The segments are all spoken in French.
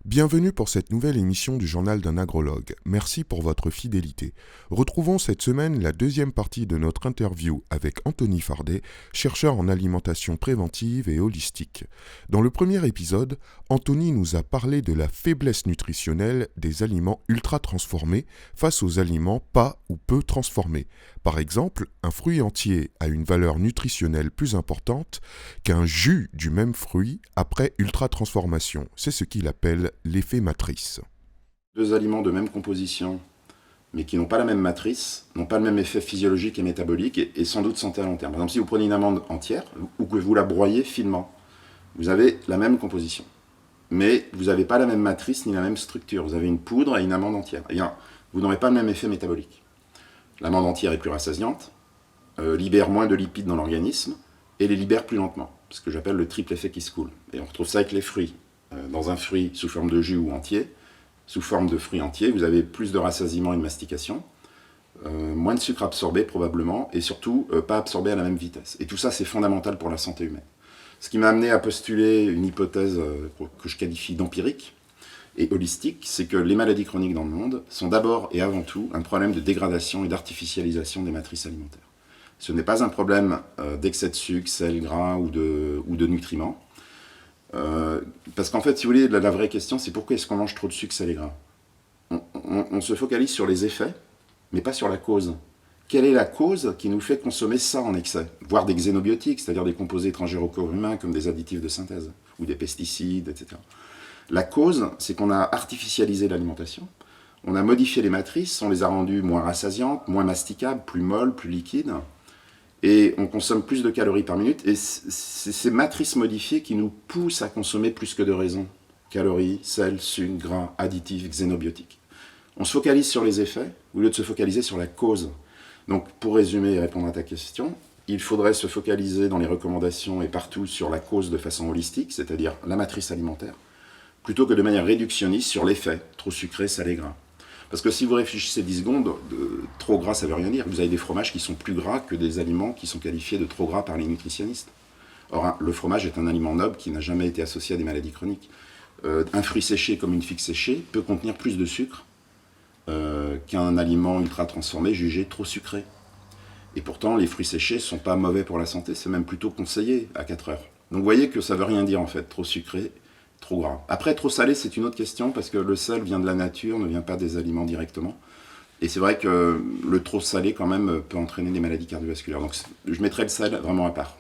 Bienvenue pour cette nouvelle émission du Journal d'un agrologue. Merci pour votre fidélité. Retrouvons cette semaine la deuxième partie de notre interview avec Anthony Fardet, chercheur en alimentation préventive et holistique. Dans le premier épisode, Anthony nous a parlé de la faiblesse nutritionnelle des aliments ultra transformés face aux aliments pas ou peu transformés. Par exemple, un fruit entier a une valeur nutritionnelle plus importante qu'un jus du même fruit après ultra-transformation. C'est ce qu'il appelle l'effet matrice. Deux aliments de même composition, mais qui n'ont pas la même matrice, n'ont pas le même effet physiologique et métabolique, et sans doute santé à long terme. Par exemple, si vous prenez une amande entière, ou que vous la broyez finement, vous avez la même composition. Mais vous n'avez pas la même matrice ni la même structure. Vous avez une poudre et une amande entière. Et bien, vous n'aurez pas le même effet métabolique. L'amande entière est plus rassasiante, libère moins de lipides dans l'organisme, et les libère plus lentement. Ce que j'appelle le triple effet qui se coule. Et on retrouve ça avec les fruits. Dans un fruit sous forme de jus ou entier, sous forme de fruit entier, vous avez plus de rassasiement et de mastication, moins de sucre absorbé probablement, et surtout pas absorbé à la même vitesse. Et tout ça, c'est fondamental pour la santé humaine. Ce qui m'a amené à postuler une hypothèse que je qualifie d'empirique et holistique, c'est que les maladies chroniques dans le monde sont d'abord et avant tout un problème de dégradation et d'artificialisation des matrices alimentaires. Ce n'est pas un problème d'excès de sucre, sel, gras ou de nutriments. Parce qu'en fait, si vous voulez, la vraie question, c'est pourquoi est-ce qu'on mange trop de sucre, sel et gras ? On se focalise sur les effets, mais pas sur la cause. Quelle est la cause qui nous fait consommer ça en excès ? Voire des xénobiotiques, c'est-à-dire des composés étrangers au corps humain, comme des additifs de synthèse, ou des pesticides, etc. La cause, c'est qu'on a artificialisé l'alimentation, on a modifié les matrices, on les a rendues moins rassasiantes, moins masticables, plus molles, plus liquides, et on consomme plus de calories par minute, et c'est ces matrices modifiées qui nous poussent à consommer plus que de raison. Calories, sel, sucre, gras, additifs, xénobiotiques. On se focalise sur les effets, au lieu de se focaliser sur la cause. Donc, pour résumer et répondre à ta question, il faudrait se focaliser dans les recommandations et partout sur la cause de façon holistique, c'est-à-dire la matrice alimentaire, plutôt que de manière réductionniste sur l'effet, trop sucré, salé, gras. Parce que si vous réfléchissez 10 secondes, trop gras, ça ne veut rien dire. Vous avez des fromages qui sont plus gras que des aliments qui sont qualifiés de trop gras par les nutritionnistes. Or, le fromage est un aliment noble qui n'a jamais été associé à des maladies chroniques. Un fruit séché comme une figue séchée peut contenir plus de sucre qu'un aliment ultra transformé jugé trop sucré. Et pourtant, les fruits séchés ne sont pas mauvais pour la santé, c'est même plutôt conseillé à 4 heures. Donc vous voyez que ça ne veut rien dire en fait, trop sucré, trop gras. Après, trop salé, c'est une autre question, parce que le sel vient de la nature, ne vient pas des aliments directement. Et c'est vrai que le trop salé, quand même, peut entraîner des maladies cardiovasculaires. Donc je mettrais le sel vraiment à part.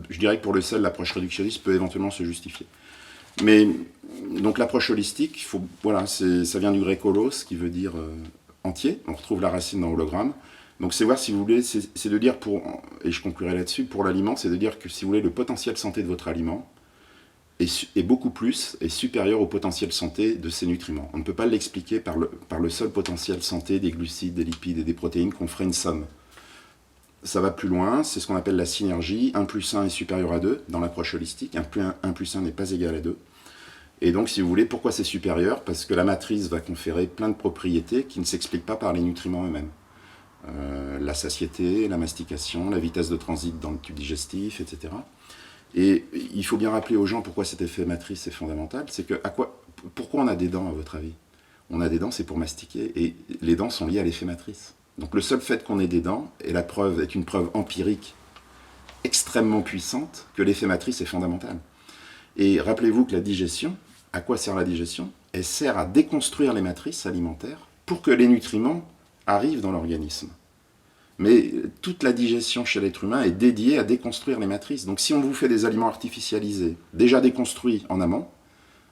Je dirais que pour le sel, l'approche réductionniste peut éventuellement se justifier. Mais donc l'approche holistique, ça vient du grec holos, qui veut dire entier. On retrouve la racine dans hologramme. Donc c'est voir, si vous voulez, c'est de dire, et je conclurai là-dessus, pour l'aliment, c'est de dire que si vous voulez, le potentiel santé de votre aliment est beaucoup plus, est supérieur au potentiel santé de ces nutriments. On ne peut pas l'expliquer par le seul potentiel santé des glucides, des lipides et des protéines qu'on ferait une somme. Ça va plus loin, c'est ce qu'on appelle la synergie. 1 plus 1 est supérieur à 2 dans l'approche holistique. 1 plus 1 n'est pas égal à 2. Et donc, si vous voulez, pourquoi c'est supérieur ? Parce que la matrice va conférer plein de propriétés qui ne s'expliquent pas par les nutriments eux-mêmes. La satiété, la mastication, la vitesse de transit dans le tube digestif, etc. Et il faut bien rappeler aux gens pourquoi cet effet matrice est fondamental. C'est que, pourquoi on a des dents, à votre avis ? On a des dents, c'est pour mastiquer, et les dents sont liées à l'effet matrice. Donc le seul fait qu'on ait des dents est une preuve empirique extrêmement puissante que l'effet matrice est fondamental. Et rappelez-vous que la digestion, à quoi sert la digestion ? Elle sert à déconstruire les matrices alimentaires pour que les nutriments arrivent dans l'organisme. Mais toute la digestion chez l'être humain est dédiée à déconstruire les matrices. Donc si on vous fait des aliments artificialisés, déjà déconstruits en amont,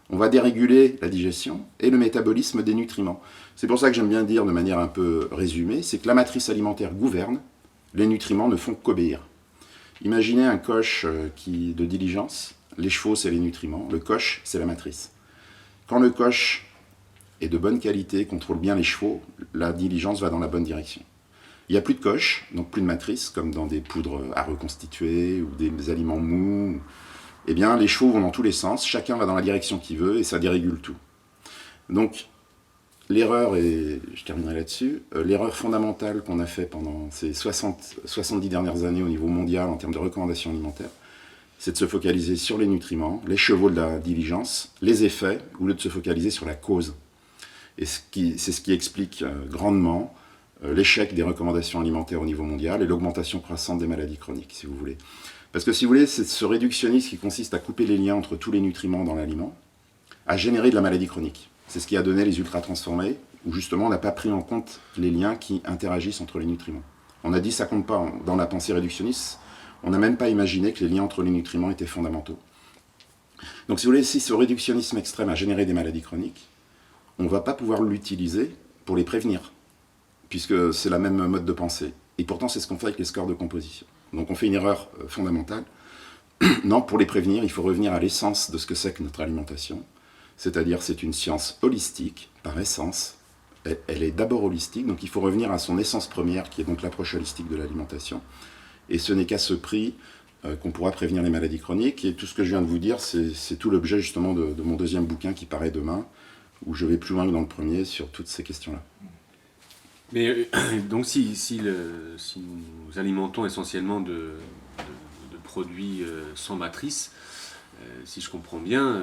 on va déréguler la digestion et le métabolisme des nutriments. C'est pour ça que j'aime bien dire de manière un peu résumée, c'est que la matrice alimentaire gouverne, les nutriments ne font qu'obéir. Imaginez un coche de diligence, les chevaux c'est les nutriments, le coche c'est la matrice. Quand le coche est de bonne qualité, contrôle bien les chevaux, la diligence va dans la bonne direction. Il n'y a plus de coche, donc plus de matrice, comme dans des poudres à reconstituer ou des aliments mous. Eh bien, les chevaux vont dans tous les sens, chacun va dans la direction qu'il veut et ça dérégule tout. Donc, l'erreur, et je terminerai là-dessus, l'erreur fondamentale qu'on a fait pendant ces 70 dernières années au niveau mondial en termes de recommandations alimentaires, c'est de se focaliser sur les nutriments, les chevaux de la diligence, les effets, au lieu de se focaliser sur la cause. Et c'est ce qui explique grandement l'échec des recommandations alimentaires au niveau mondial et l'augmentation croissante des maladies chroniques, si vous voulez. Parce que si vous voulez, c'est ce réductionnisme qui consiste à couper les liens entre tous les nutriments dans l'aliment, à générer de la maladie chronique. C'est ce qui a donné les ultra-transformés, où justement on n'a pas pris en compte les liens qui interagissent entre les nutriments. On a dit ça compte pas dans la pensée réductionniste, on n'a même pas imaginé que les liens entre les nutriments étaient fondamentaux. Donc si vous voulez, si ce réductionnisme extrême a généré des maladies chroniques, on ne va pas pouvoir l'utiliser pour les prévenir, puisque c'est la même mode de pensée. Et pourtant, c'est ce qu'on fait avec les scores de composition. Donc on fait une erreur fondamentale. Non, pour les prévenir, il faut revenir à l'essence de ce que c'est que notre alimentation. C'est-à-dire, c'est une science holistique, par essence. Elle est d'abord holistique, donc il faut revenir à son essence première, qui est donc l'approche holistique de l'alimentation. Et ce n'est qu'à ce prix qu'on pourra prévenir les maladies chroniques. Et tout ce que je viens de vous dire, c'est tout l'objet justement de mon deuxième bouquin qui paraît demain, où je vais plus loin que dans le premier sur toutes ces questions-là. Mais donc si nous alimentons essentiellement de produits sans matrice, si je comprends bien,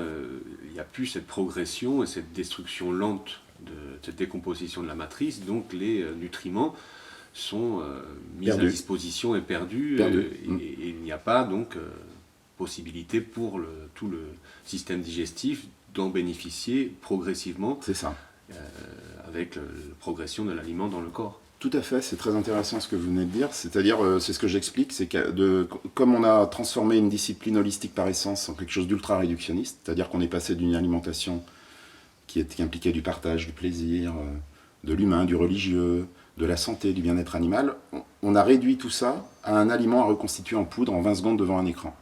il n'y a plus cette progression et cette destruction lente de cette décomposition de la matrice, donc les nutriments sont mis à disposition et perdus. Et il n'y a pas donc possibilité pour tout le système digestif d'en bénéficier progressivement. C'est ça. Avec la progression de l'aliment dans le corps. Tout à fait, c'est très intéressant ce que vous venez de dire. C'est-à-dire, c'est ce que j'explique, c'est que comme on a transformé une discipline holistique par essence en quelque chose d'ultra réductionniste, c'est-à-dire qu'on est passé d'une alimentation qui impliquait du partage, du plaisir, de l'humain, du religieux, de la santé, du bien-être animal, on a réduit tout ça à un aliment à reconstituer en poudre en 20 secondes devant un écran.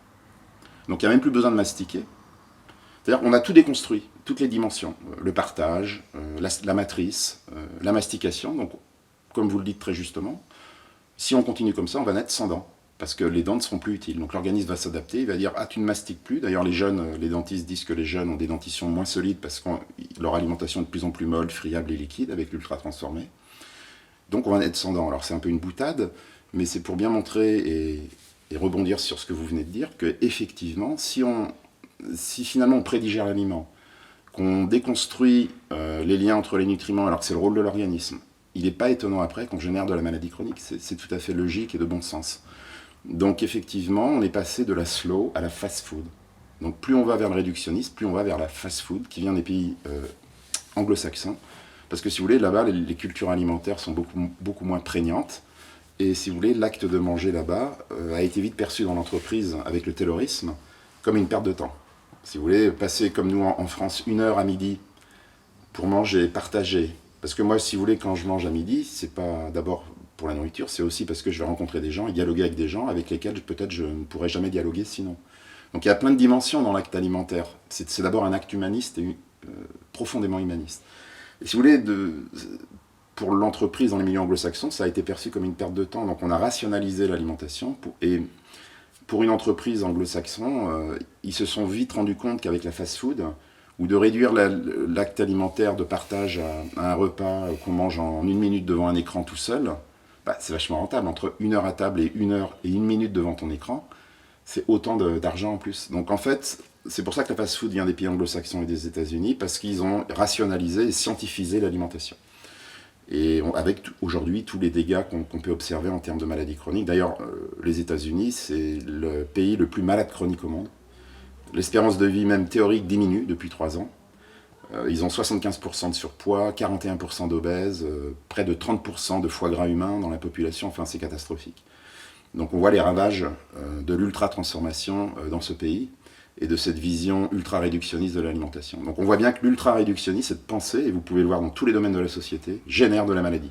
Donc il n'y a même plus besoin de mastiquer. C'est-à-dire qu'on a tout déconstruit, toutes les dimensions, le partage, la matrice, la mastication. Donc, comme vous le dites très justement, si on continue comme ça, on va naître sans dents, parce que les dents ne seront plus utiles. Donc l'organisme va s'adapter, il va dire « Ah, tu ne mastiques plus ». D'ailleurs, les dentistes disent que les jeunes ont des dentitions moins solides parce que leur alimentation est de plus en plus molle, friable et liquide avec l'ultra-transformé. Donc on va naître sans dents. Alors c'est un peu une boutade, mais c'est pour bien montrer et rebondir sur ce que vous venez de dire, qu'effectivement, si finalement on prédigère l'aliment, qu'on déconstruit les liens entre les nutriments, alors que c'est le rôle de l'organisme, il n'est pas étonnant après qu'on génère de la maladie chronique. C'est tout à fait logique et de bon sens. Donc effectivement, on est passé de la slow à la fast-food. Donc plus on va vers le réductionnisme, plus on va vers la fast-food, qui vient des pays anglo-saxons. Parce que si vous voulez, là-bas, les cultures alimentaires sont beaucoup moins prégnantes. Et si vous voulez, l'acte de manger là-bas a été vite perçu dans l'entreprise avec le taylorisme comme une perte de temps. Si vous voulez, passer comme nous en France 1 heure à midi pour manger, partager. Parce que moi, si vous voulez, quand je mange à midi, c'est pas d'abord pour la nourriture, c'est aussi parce que je vais rencontrer des gens et dialoguer avec des gens avec lesquels peut-être je ne pourrais jamais dialoguer sinon. Donc il y a plein de dimensions dans l'acte alimentaire. C'est d'abord un acte humaniste et profondément humaniste. Et si vous voulez, pour l'entreprise dans les milieux anglo-saxons, ça a été perçu comme une perte de temps. Donc on a rationalisé l'alimentation. Et pour une entreprise anglo-saxon, ils se sont vite rendus compte qu'avec la fast-food, ou de réduire l'acte alimentaire de partage à un repas qu'on mange en 1 minute devant un écran tout seul, c'est vachement rentable. Entre 1 heure à table et 1 heure et 1 minute devant ton écran, c'est autant d'argent en plus. Donc en fait, c'est pour ça que la fast-food vient des pays anglo-saxons et des États-Unis, parce qu'ils ont rationalisé et scientifisé l'alimentation. Et avec aujourd'hui tous les dégâts qu'on peut observer en termes de maladies chroniques. D'ailleurs, les États-Unis, c'est le pays le plus malade chronique au monde. L'espérance de vie même théorique diminue depuis 3 ans. Ils ont 75% de surpoids, 41% d'obèses, près de 30% de foie gras humain dans la population. Enfin, c'est catastrophique. Donc on voit les ravages de l'ultra-transformation dans ce pays et de cette vision ultra-réductionniste de l'alimentation. Donc on voit bien que l'ultra-réductionnisme, cette pensée, et vous pouvez le voir dans tous les domaines de la société, génère de la maladie.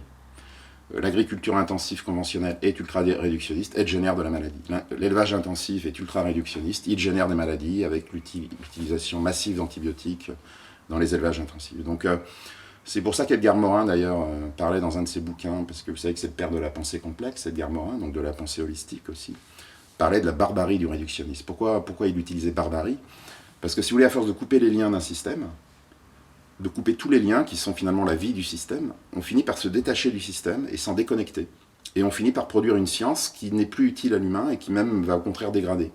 L'agriculture intensive conventionnelle est ultra-réductionniste, elle génère de la maladie. L'élevage intensif est ultra-réductionniste, il génère des maladies avec l'utilisation massive d'antibiotiques dans les élevages intensifs. Donc c'est pour ça qu'Edgar Morin, d'ailleurs, parlait dans un de ses bouquins, parce que vous savez que c'est le père de la pensée complexe, Edgar Morin, donc de la pensée holistique aussi, parlait de la barbarie du réductionnisme. Pourquoi il utilisait barbarie ? Parce que si vous voulez, à force de couper les liens d'un système, de couper tous les liens qui sont finalement la vie du système, on finit par se détacher du système et s'en déconnecter. Et on finit par produire une science qui n'est plus utile à l'humain et qui même va au contraire dégrader.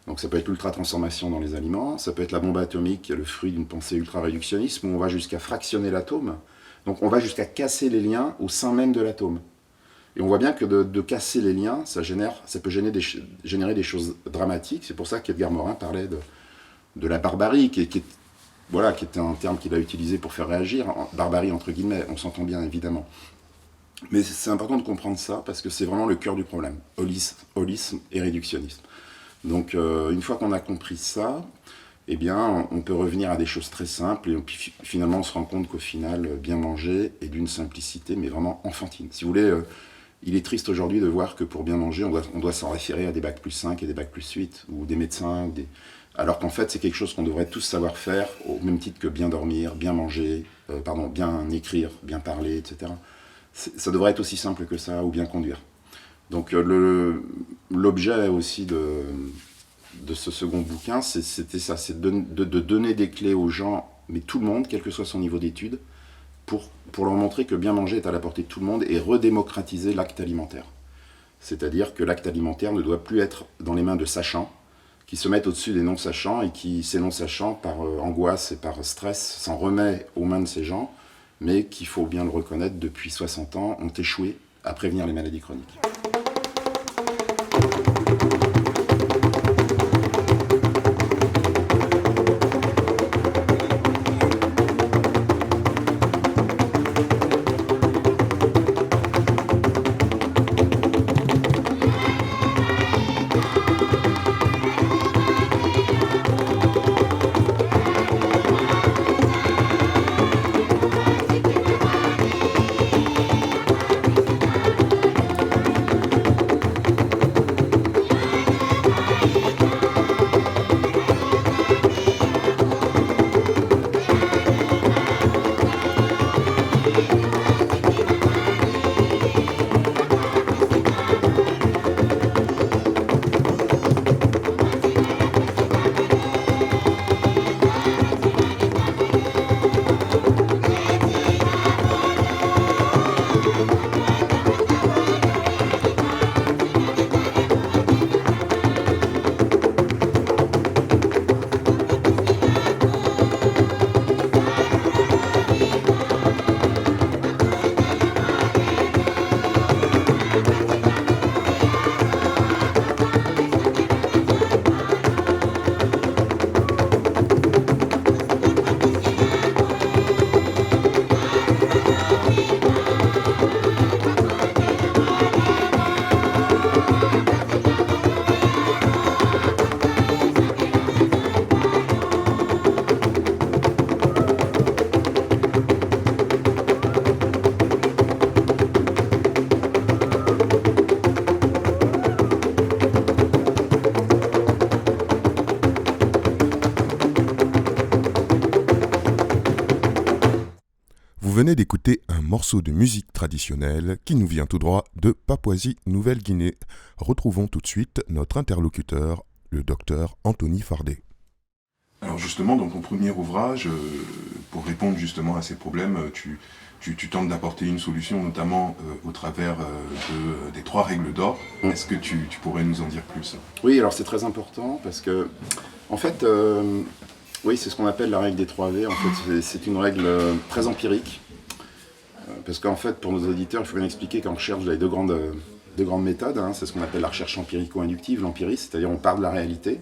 Donc ça peut être l'ultra-transformation dans les aliments, ça peut être la bombe atomique, qui est le fruit d'une pensée ultra-réductionniste, où on va jusqu'à fractionner l'atome. Donc on va jusqu'à casser les liens au sein même de l'atome. Et on voit bien que de casser les liens, ça peut générer des choses dramatiques. C'est pour ça qu'Edgar Morin parlait de la barbarie, qui était un terme qu'il a utilisé pour faire réagir. Barbarie entre guillemets, on s'entend bien évidemment. Mais c'est important de comprendre ça, parce que c'est vraiment le cœur du problème. Holisme et réductionnisme. Donc une fois qu'on a compris ça, eh bien, on peut revenir à des choses très simples, et puis finalement on se rend compte qu'au final, bien manger est d'une simplicité, mais vraiment enfantine. Si vous voulez, il est triste aujourd'hui de voir que pour bien manger, on doit s'en référer à des bacs plus 5 et des bacs plus 8, ou des médecins, alors qu'en fait c'est quelque chose qu'on devrait tous savoir faire, au même titre que bien dormir, bien manger, bien écrire, bien parler, etc. Ça devrait être aussi simple que ça, ou bien conduire. Donc l'objet aussi de ce second bouquin, c'était ça, c'est de donner des clés aux gens, mais tout le monde, quel que soit son niveau d'études, pour leur montrer que bien manger est à la portée de tout le monde et redémocratiser l'acte alimentaire. C'est-à-dire que l'acte alimentaire ne doit plus être dans les mains de sachants, qui se mettent au-dessus des non-sachants et qui, ces non-sachants, par angoisse et par stress, s'en remet aux mains de ces gens, mais qu'il faut bien le reconnaître, depuis 60 ans, ont échoué à prévenir les maladies chroniques. Vous venez d'écouter un morceau de musique traditionnelle qui nous vient tout droit de Papouasie-Nouvelle-Guinée. Retrouvons tout de suite notre interlocuteur, le docteur Anthony Fardet. Alors justement, dans ton premier ouvrage, pour répondre justement à ces problèmes, tu tentes d'apporter une solution, notamment au travers des 3 règles d'or. Est-ce que tu pourrais nous en dire plus ? Oui, alors c'est très important parce que, en fait, oui, c'est ce qu'on appelle la règle des 3 V. En fait, c'est une règle très empirique. Parce qu'en fait, pour nos auditeurs, il faut bien expliquer qu'en recherche, il y a deux grandes méthodes. C'est ce qu'on appelle la recherche empirico-inductive, l'empirisme, c'est-à-dire on part de la réalité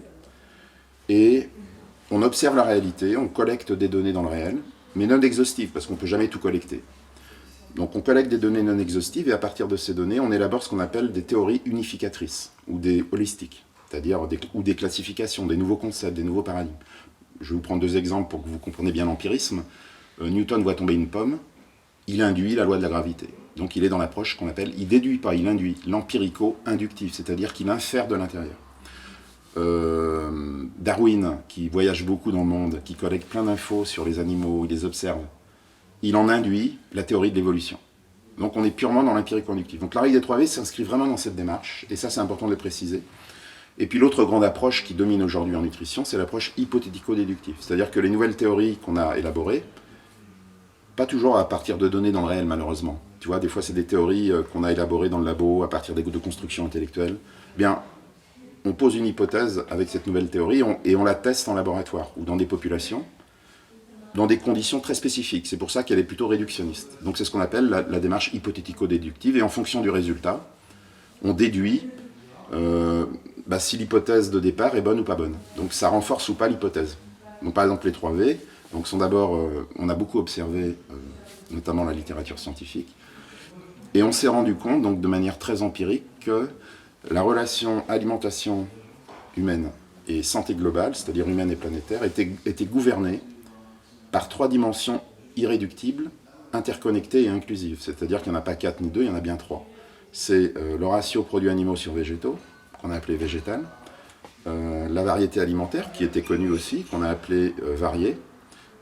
et on observe la réalité, on collecte des données dans le réel, mais non exhaustives, parce qu'on ne peut jamais tout collecter. Donc on collecte des données non exhaustives et à partir de ces données, on élabore ce qu'on appelle des théories unificatrices ou des holistiques, c'est-à-dire des classifications, des nouveaux concepts, des nouveaux paradigmes. Je vais vous prendre 2 exemples pour que vous compreniez bien l'empirisme. Newton voit tomber une pomme, il induit la loi de la gravité. Donc il est dans l'approche qu'on appelle, il déduit pas, il induit, l'empirico-inductif, c'est-à-dire qu'il infère de l'intérieur. Darwin, qui voyage beaucoup dans le monde, qui collecte plein d'infos sur les animaux, il les observe, il en induit la théorie de l'évolution. Donc on est purement dans l'empirico-inductif. Donc la règle des 3 V s'inscrit vraiment dans cette démarche, et ça c'est important de le préciser. Et puis l'autre grande approche qui domine aujourd'hui en nutrition, c'est l'approche hypothético-déductive. C'est-à-dire que les nouvelles théories qu'on a élaborées, pas toujours à partir de données dans le réel malheureusement. Tu vois, des fois c'est des théories qu'on a élaborées dans le labo à partir de constructions intellectuelles. Eh bien, on pose une hypothèse avec cette nouvelle théorie et on la teste en laboratoire ou dans des populations, dans des conditions très spécifiques. C'est pour ça qu'elle est plutôt réductionniste. Donc c'est ce qu'on appelle la démarche hypothético-déductive, et en fonction du résultat, on déduit si l'hypothèse de départ est bonne ou pas bonne. Donc ça renforce ou pas l'hypothèse. Donc par exemple les 3V, donc sont d'abord, on a beaucoup observé, notamment la littérature scientifique, et on s'est rendu compte, donc de manière très empirique, que la relation alimentation humaine et santé globale, c'est-à-dire humaine et planétaire, était gouvernée par 3 dimensions irréductibles, interconnectées et inclusives. C'est-à-dire qu'il n'y en a pas 4 ni 2, il y en a bien 3. C'est le ratio produits animaux sur végétaux, qu'on a appelé végétal, la variété alimentaire, qui était connue aussi, qu'on a appelée variée,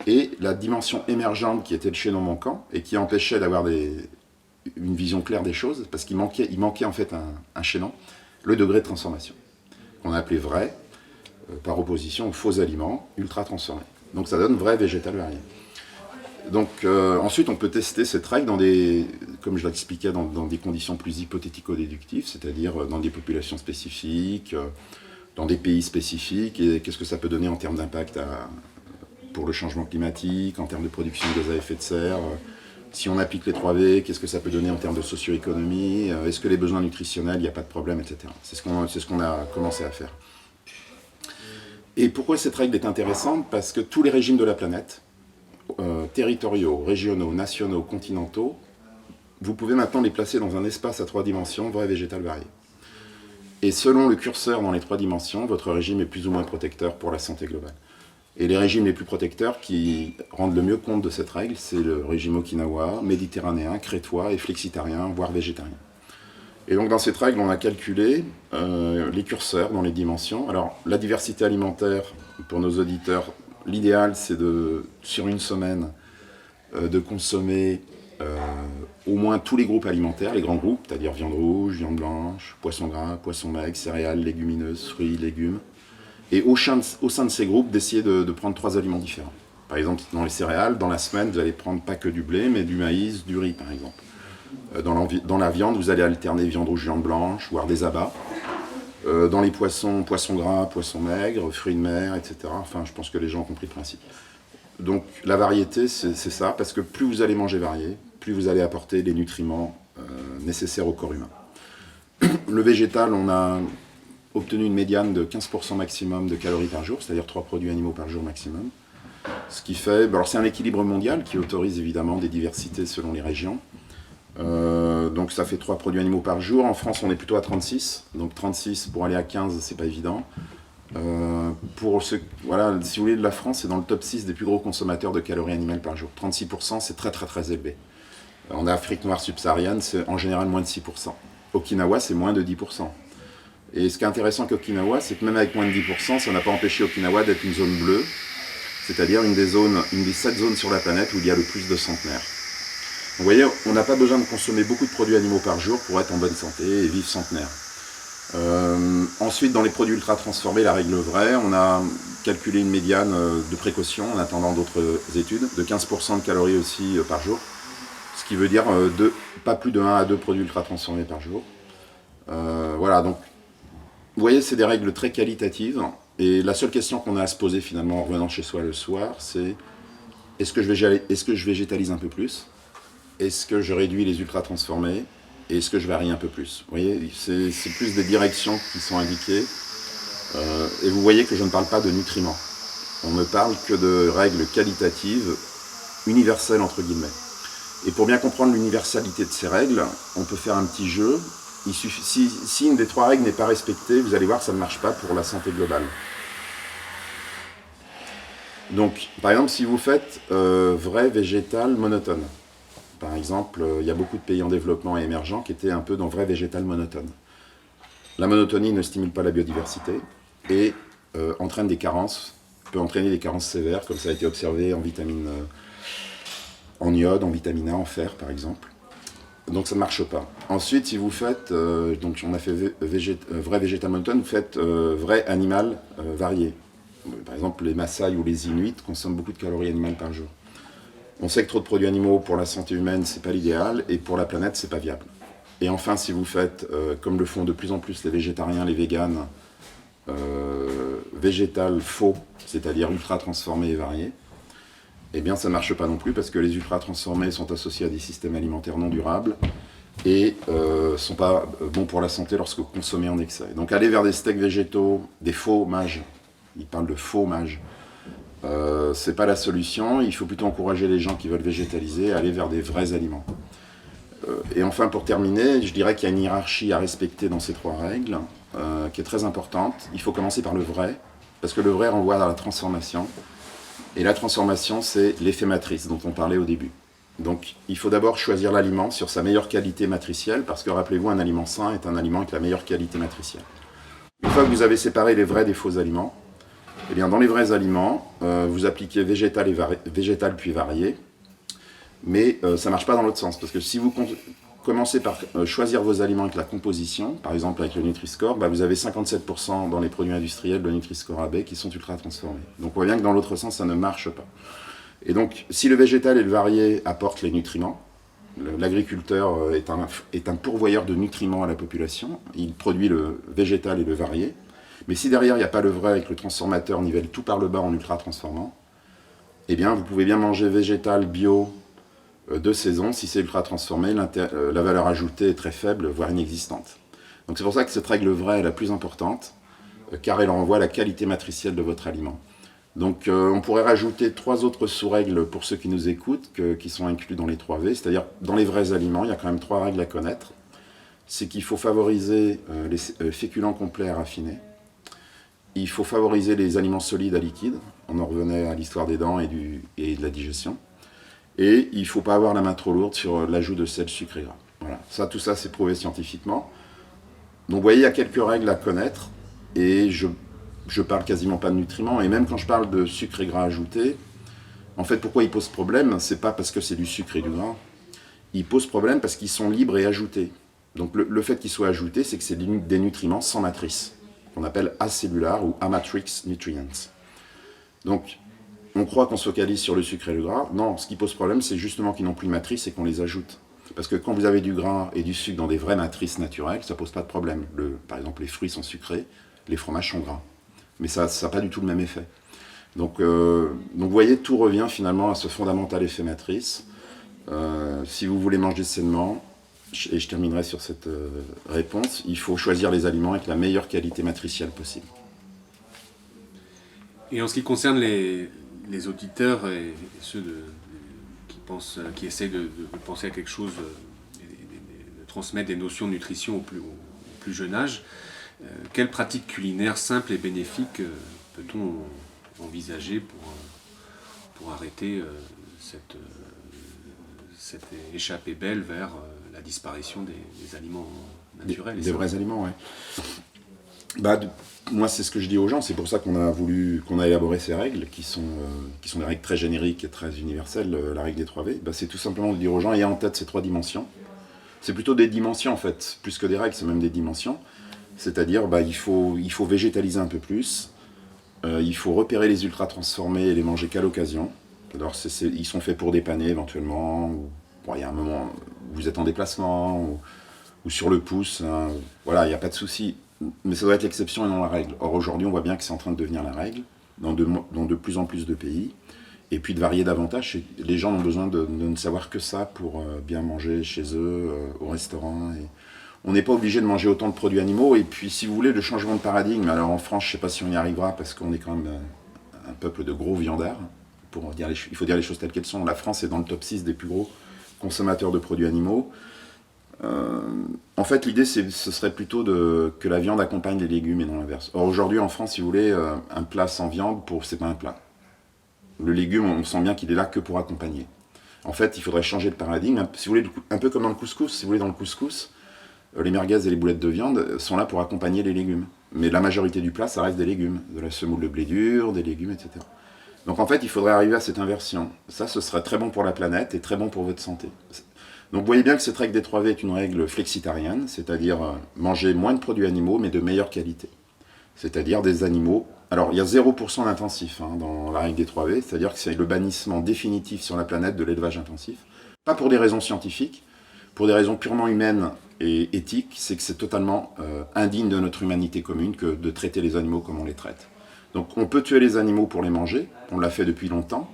et la dimension émergente, qui était le chaînon manquant, et qui empêchait d'avoir une vision claire des choses, parce qu'il manquait en fait un chaînon, le degré de transformation, qu'on a appelé vrai, par opposition aux faux aliments ultra transformés. Donc ça donne vrai végétal varié. Donc ensuite on peut tester cette règle comme je l'expliquais, dans des conditions plus hypothético-déductives, c'est-à-dire dans des populations spécifiques, dans des pays spécifiques, et qu'est-ce que ça peut donner en termes d'impact pour le changement climatique, en termes de production de gaz à effet de serre. Si on applique les 3V, qu'est-ce que ça peut donner en termes de socio-économie, est-ce que les besoins nutritionnels, il n'y a pas de problème, etc. C'est ce qu'on a commencé à faire. Et pourquoi cette règle est intéressante? Parce que tous les régimes de la planète, territoriaux, régionaux, nationaux, continentaux, vous pouvez maintenant les placer dans un espace à 3 dimensions, vrai, végétal, varié. Et selon le curseur dans les 3 dimensions, votre régime est plus ou moins protecteur pour la santé globale. Et les régimes les plus protecteurs qui rendent le mieux compte de cette règle, c'est le régime okinawa, méditerranéen, crétois et flexitarien, voire végétarien. Et donc dans cette règle, on a calculé les curseurs dans les dimensions. Alors la diversité alimentaire, pour nos auditeurs, l'idéal c'est sur une semaine, de consommer au moins tous les groupes alimentaires, les grands groupes, c'est-à-dire viande rouge, viande blanche, poisson gras, poisson maigre, céréales, légumineuses, fruits, légumes. Et au sein de ces groupes, d'essayer de prendre 3 aliments différents. Par exemple, dans les céréales, dans la semaine, vous allez prendre pas que du blé, mais du maïs, du riz par exemple. Dans la viande, vous allez alterner viande rouge, viande blanche, voire des abats. Dans les poissons, poisson gras, poisson maigre, fruits de mer, etc. Enfin, je pense que les gens ont compris le principe. Donc la variété, c'est ça, parce que plus vous allez manger varié, plus vous allez apporter les nutriments nécessaires au corps humain. Le végétal, on a obtenu une médiane de 15% maximum de calories par jour, c'est-à-dire 3 produits animaux par jour maximum. Ce qui fait, alors c'est un équilibre mondial qui autorise évidemment des diversités selon les régions. Donc ça fait 3 produits animaux par jour. En France, on est plutôt à 36. Donc 36 pour aller à 15, c'est pas évident. Si vous voulez, la France est dans le top 6 des plus gros consommateurs de calories animales par jour. 36%, c'est très très très élevé. En Afrique noire subsaharienne, c'est en général moins de 6%. Okinawa, c'est moins de 10%. Et ce qui est intéressant avec Okinawa, c'est que même avec moins de 10%, ça n'a pas empêché Okinawa d'être une zone bleue, c'est-à-dire une des 7 zones sur la planète où il y a le plus de centenaires. Vous voyez, on n'a pas besoin de consommer beaucoup de produits animaux par jour pour être en bonne santé et vivre centenaire. Ensuite, dans les produits ultra transformés, la règle vraie, on a calculé une médiane de précaution en attendant d'autres études, de 15% de calories aussi par jour, ce qui veut dire pas plus de 1 à 2 produits ultra transformés par jour. Voilà, donc vous voyez, c'est des règles très qualitatives, et la seule question qu'on a à se poser finalement en revenant chez soi le soir, c'est est-ce que je végétalise un peu plus? Est-ce que je réduis les ultra transformés? Et est-ce que je varie un peu plus? Vous voyez, c'est plus des directions qui sont indiquées, et vous voyez que je ne parle pas de nutriments. On ne parle que de règles qualitatives, universelles entre guillemets. Et pour bien comprendre l'universalité de ces règles, on peut faire un petit jeu. Il suffit, si une des 3 règles n'est pas respectée, vous allez voir que ça ne marche pas pour la santé globale. Donc, par exemple, si vous faites vrai, végétal, monotone. Par exemple, il y a beaucoup de pays en développement et émergents qui étaient un peu dans vrai, végétal, monotone. La monotonie ne stimule pas la biodiversité et entraîne des carences, peut entraîner des carences sévères, comme ça a été observé en vitamines, en iode, en vitamine A, en fer, par exemple. Donc ça ne marche pas. Ensuite, si vous faites, donc on a fait vrai végétal monotone, vous faites vrai animal varié. Par exemple, les Maasai ou les Inuits consomment beaucoup de calories animales par jour. On sait que trop de produits animaux pour la santé humaine, c'est pas l'idéal, et pour la planète, c'est pas viable. Et enfin, si vous faites, comme le font de plus en plus les végétariens, les véganes, végétal faux, c'est-à-dire ultra transformé et varié, eh bien ça ne marche pas non plus parce que les ultra transformés sont associés à des systèmes alimentaires non durables et ne sont pas bons pour la santé lorsque consommés en excès. Donc aller vers des steaks végétaux, des faux mages, ils parlent de faux mages, c'est pas la solution. Il faut plutôt encourager les gens qui veulent végétaliser à aller vers des vrais aliments. Et enfin, pour terminer, je dirais qu'il y a une hiérarchie à respecter dans ces 3 règles, qui est très importante. Il faut commencer par le vrai, parce que le vrai renvoie à la transformation. Et la transformation, c'est l'effet matrice dont on parlait au début. Donc, il faut d'abord choisir l'aliment sur sa meilleure qualité matricielle, parce que rappelez-vous, un aliment sain est un aliment avec la meilleure qualité matricielle. Une fois que vous avez séparé les vrais des faux aliments, eh bien, dans les vrais aliments, vous appliquez végétal puis varié, mais ça ne marche pas dans l'autre sens, parce que si vous commencez par choisir vos aliments avec la composition, par exemple avec le Nutri-Score, vous avez 57% dans les produits industriels de Nutri-Score AB qui sont ultra transformés. Donc on voit bien que dans l'autre sens, ça ne marche pas. Et donc, si le végétal et le varié apportent les nutriments, l'agriculteur est un pourvoyeur de nutriments à la population, il produit le végétal et le varié, mais si derrière il n'y a pas le vrai et que le transformateur nivelle tout par le bas en ultra transformant, eh bien vous pouvez bien manger végétal, bio, de saison. Si c'est ultra transformé, la valeur ajoutée est très faible, voire inexistante. Donc c'est pour ça que cette règle vraie est la plus importante, car elle renvoie à la qualité matricielle de votre aliment. Donc on pourrait rajouter 3 autres sous-règles pour ceux qui nous écoutent, qui sont inclus dans les 3V, c'est-à-dire dans les vrais aliments, il y a quand même 3 règles à connaître. C'est qu'il faut favoriser les féculents complets à raffiner. Il faut favoriser les aliments solides à liquide. On en revenait à l'histoire des dents et de la digestion. Et il ne faut pas avoir la main trop lourde sur l'ajout de sel, sucre et gras. Voilà. Tout ça, c'est prouvé scientifiquement. Donc vous voyez, il y a quelques règles à connaître. Et je parle quasiment pas de nutriments. Et même quand je parle de sucre et gras ajoutés, en fait, pourquoi ils posent problème? C'est pas parce que c'est du sucre et du gras. Ils posent problème parce qu'ils sont libres et ajoutés. Donc le fait qu'ils soient ajoutés, c'est que c'est des nutriments sans matrice, qu'on appelle acellulaires ou amatrix nutrients. Donc, on croit qu'on se focalise sur le sucre et le gras. Non, ce qui pose problème, c'est justement qu'ils n'ont plus de matrice et qu'on les ajoute. Parce que quand vous avez du gras et du sucre dans des vraies matrices naturelles, ça ne pose pas de problème. Par exemple, les fruits sont sucrés, les fromages sont gras. Mais ça n'a pas du tout le même effet. Donc vous voyez, tout revient finalement à ce fondamental effet matrice. Si vous voulez manger sainement, et je terminerai sur cette réponse, il faut choisir les aliments avec la meilleure qualité matricielle possible. Et en ce qui concerne les auditeurs et ceux qui essayent de penser à quelque chose, de transmettre des notions de nutrition au plus jeune âge, quelles pratiques culinaires simples et bénéfiques peut-on envisager pour arrêter cette échappée belle vers la disparition des aliments naturels? Des vrais aliments, oui. Moi, c'est ce que je dis aux gens, c'est pour ça qu'on a élaboré ces règles, qui sont des règles très génériques et très universelles, la règle des 3V. C'est tout simplement de dire aux gens, ayez en tête ces 3 dimensions. C'est plutôt des dimensions, en fait, plus que des règles, c'est même des dimensions. C'est-à-dire, il faut végétaliser un peu plus, il faut repérer les ultra-transformés et les manger qu'à l'occasion. Alors, ils sont faits pour dépanner, éventuellement, il y a un moment où vous êtes en déplacement, ou sur le pouce, hein, voilà, il n'y a pas de souci. Mais ça doit être l'exception et non la règle. Or aujourd'hui, on voit bien que c'est en train de devenir la règle dans de plus en plus de pays. Et puis de varier davantage. Les gens ont besoin de ne savoir que ça pour bien manger chez eux, au restaurant. Et on n'est pas obligé de manger autant de produits animaux. Et puis si vous voulez, le changement de paradigme, alors en France, je ne sais pas si on y arrivera parce qu'on est quand même un peuple de gros viandards. Il faut dire les choses telles qu'elles sont. La France est dans le top 6 des plus gros consommateurs de produits animaux. En fait, l'idée, ce serait plutôt que la viande accompagne les légumes et non l'inverse. Or, aujourd'hui, en France, si vous voulez, un plat sans viande, c'est pas un plat. Le légume, on sent bien qu'il est là que pour accompagner. En fait, il faudrait changer de paradigme. Si vous voulez, un peu comme dans le couscous. Si vous voulez, dans le couscous, les merguez et les boulettes de viande sont là pour accompagner les légumes. Mais la majorité du plat, ça reste des légumes. De la semoule de blé dur, des légumes, etc. Donc en fait, il faudrait arriver à cette inversion. Ça, ce serait très bon pour la planète et très bon pour votre santé. Donc vous voyez bien que cette règle des 3V est une règle flexitarienne, c'est-à-dire manger moins de produits animaux, mais de meilleure qualité. C'est-à-dire des animaux... Alors il y a 0% d'intensif dans la règle des 3V, c'est-à-dire que c'est le bannissement définitif sur la planète de l'élevage intensif. Pas pour des raisons scientifiques, pour des raisons purement humaines et éthiques, c'est que c'est totalement indigne de notre humanité commune que de traiter les animaux comme on les traite. Donc on peut tuer les animaux pour les manger, on l'a fait depuis longtemps,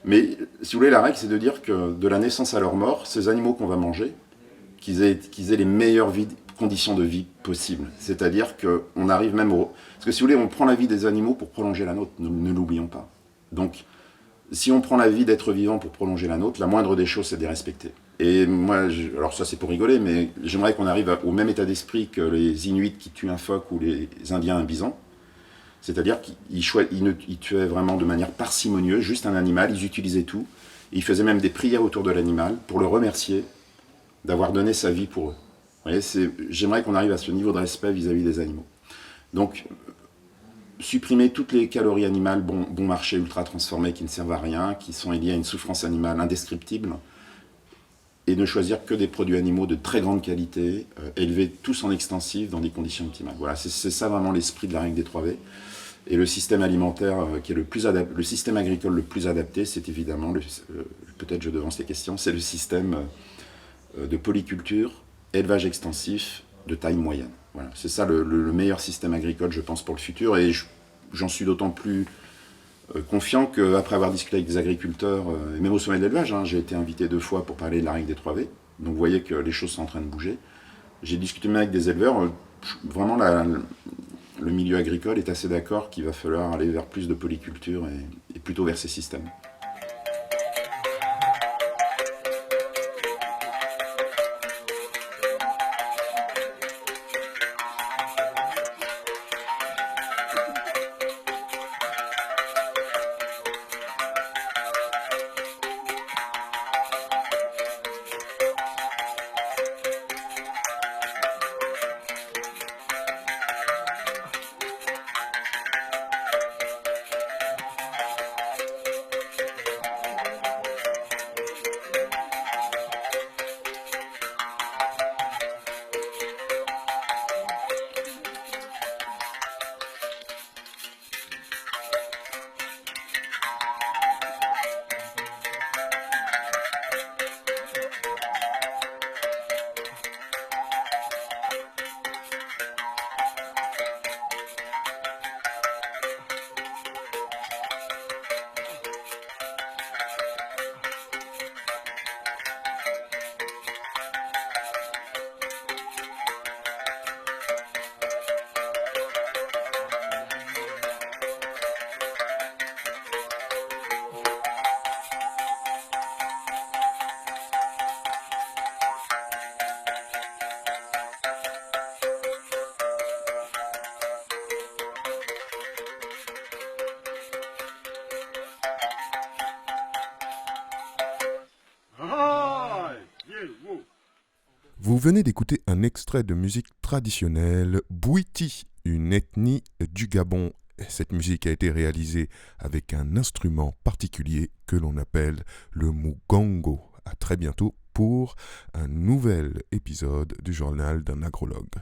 mais si vous voulez, la règle c'est de dire que de la naissance à leur mort, ces animaux qu'on va manger, qu'ils aient les meilleures conditions de vie possibles. C'est-à-dire qu'on arrive même au... Parce que si vous voulez, on prend la vie des animaux pour prolonger la nôtre, ne l'oublions pas. Donc, si on prend la vie d'êtres vivants pour prolonger la nôtre, la moindre des choses, c'est de les respecter. Et moi, alors ça c'est pour rigoler, mais j'aimerais qu'on arrive au même état d'esprit que les Inuits qui tuent un phoque ou les Indiens un bison. C'est-à-dire qu'ils tuaient vraiment de manière parcimonieuse, juste un animal, ils utilisaient tout. Et ils faisaient même des prières autour de l'animal pour le remercier d'avoir donné sa vie pour eux. Vous voyez, j'aimerais qu'on arrive à ce niveau de respect vis-à-vis des animaux. Donc, supprimer toutes les calories animales bon marché, ultra transformées, qui ne servent à rien, qui sont liées à une souffrance animale indescriptible, et ne choisir que des produits animaux de très grande qualité, élevés tous en extensif dans des conditions optimales. Voilà, c'est ça vraiment l'esprit de la règle des 3V. Et le système alimentaire qui est le système agricole le plus adapté, c'est évidemment, peut-être je devance les questions, c'est le système de polyculture, élevage extensif de taille moyenne. Voilà, c'est ça le meilleur système agricole, je pense, pour le futur. Et j'en suis d'autant plus confiant qu'après avoir discuté avec des agriculteurs, et même au sommet de l'élevage, j'ai été invité 2 fois pour parler de la règle des 3V. Donc vous voyez que les choses sont en train de bouger. J'ai discuté même avec des éleveurs. Vraiment, le milieu agricole est assez d'accord qu'il va falloir aller vers plus de polyculture et plutôt vers ces systèmes. Vous venez d'écouter un extrait de musique traditionnelle Bwiti, une ethnie du Gabon. Cette musique a été réalisée avec un instrument particulier que l'on appelle le mugongo. À très bientôt pour un nouvel épisode du journal d'un agrologue.